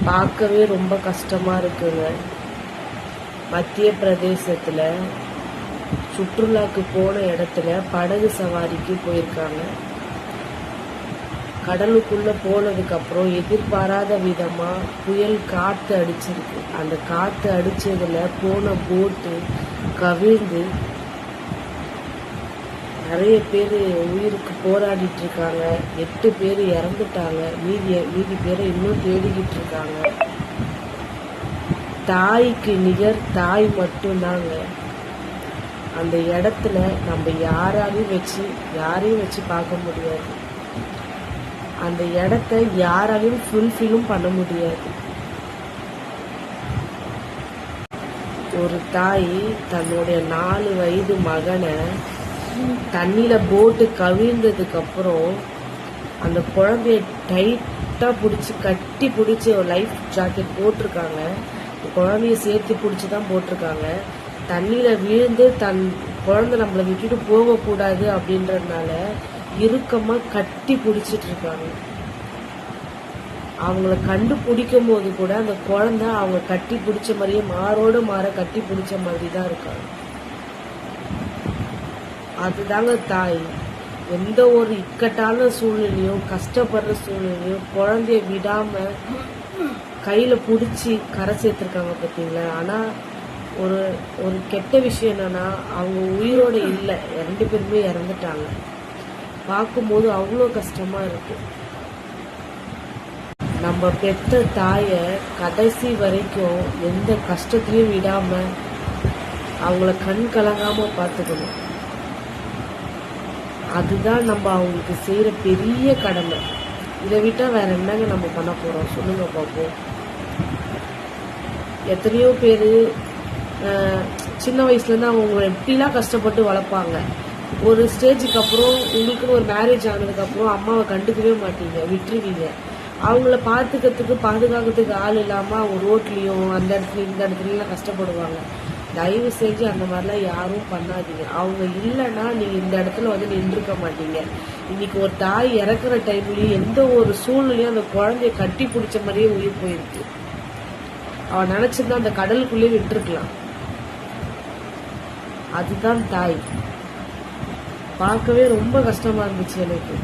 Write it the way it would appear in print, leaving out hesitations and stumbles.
பார்க்கவே ரொம்ப கஷ்டமாக இருக்குங்க. மத்திய பிரதேசத்தில் சுற்றுலாக்கு போன இடத்துல படகு சவாரிக்கு போயிருக்காங்க. கடலுக்குள்ளே போனதுக்கப்புறம் எதிர்பாராத விதமாக புயல் காற்று அடிச்சிருக்கு. அந்த காற்று அடித்ததில் போன போட்டு கவிழ்ந்து நிறைய பேர் உயிருக்கு போராடிட்டு இருக்காங்க. 8 பேர் இறந்துட்டாங்க. மீதி பேரை இன்னும் தேடிக்கிட்டு இருக்காங்க. தாய்க்கு நிகர் தாய் மட்டும்தாங்க. அந்த இடத்துல நம்ம யாரையும் வச்சு பார்க்க முடியாது. அந்த இடத்த யாராலையும் ஃபுல்ஃபில்லும் பண்ண முடியாது. ஒரு தாய் தன்னுடைய 4 வயது மகனை தண்ணியில் போட்டு கவிழ்ந்ததுக்கு அப்புறம் அந்த குழந்தைய டைட்டாக கட்டி பிடிச்சி ஒரு லைஃப் ஜாக்கெட் போட்டிருக்காங்க. குழந்தைய சேர்த்து பிடிச்சி தான் போட்டிருக்காங்க. தண்ணியில் விழுந்து தன் குழந்தை நம்மளை விட்டுட்டு போகக்கூடாது அப்படின்றதுனால இறுக்கமாக கட்டி பிடிச்சிட்டு இருக்காங்க. அவங்கள கண்டுபிடிக்கும் போது கூட அந்த குழந்தை அவங்க கட்டி பிடிச்ச மாதிரியே மாறோடு மாற கட்டி பிடிச்ச மாதிரி தான் இருக்காங்க. அதுதாங்க தாய். எந்த ஒரு இக்கட்டான சூழ்நிலையும் கஷ்டப்படுற சூழ்நிலையும் குழந்தைய விடாம கையில பிடிச்சி கரை சேர்த்துருக்காங்க பார்த்தீங்களா. ஆனால் ஒரு கெட்ட விஷயம் என்னன்னா அவங்க உயிரோட இல்லை, 2 பேருமே இறந்துட்டாங்க. பார்க்கும்போது அவ்வளோ கஷ்டமா இருக்கு. நம்ம பெற்ற தாயை கடைசி வரைக்கும் எந்த கஷ்டத்துலையும் விடாம அவங்கள கண் கலங்காம பார்த்துக்கணும். அதுதான் நம்ம அவங்களுக்கு செய்யற பெரிய கடமை. இதை விட்டா வேற என்னங்க நம்ம பண்ண போறோம் சொல்லுங்க பார்ப்போம். எத்தனையோ பேர் சின்ன வயசுலேருந்து அவங்க எப்படிலாம் கஷ்டப்பட்டு வளர்ப்பாங்க. ஒரு ஸ்டேஜுக்கு அப்புறம் உங்களுக்குன்னு ஒரு மேரேஜ் ஆனதுக்கப்புறம் அம்மாவை கண்டுக்கவே மாட்டீங்க, விட்டுருவீங்க. அவங்கள பாதுகாக்கிறதுக்கு ஆள் இல்லாமல் அவங்க ரோட்லேயும் அந்த இடத்துல இந்த இடத்துலலாம் கஷ்டப்படுவாங்க. தயவு செஞ்சு அந்த மாதிரிலாம் யாரும் பண்ணாதீங்க. அவங்க இல்லைன்னா நீங்கள் இந்த இடத்துல வந்து நின்றுக்க மாட்டீங்க. இன்னைக்கு ஒரு தாய் இறக்குற டைம்லேயும் எந்த ஒரு சூழ்நிலையும் அந்த குழந்தைய கட்டி பிடிச்ச மாதிரியே உயிர் போயிருக்கு. அவன் நினச்சிருந்தா அந்த கடலுக்குள்ளேயே விட்டுருக்கலாம். அதுதான் தாய். பார்க்கவே ரொம்ப கஷ்டமா இருந்துச்சு எனக்கு.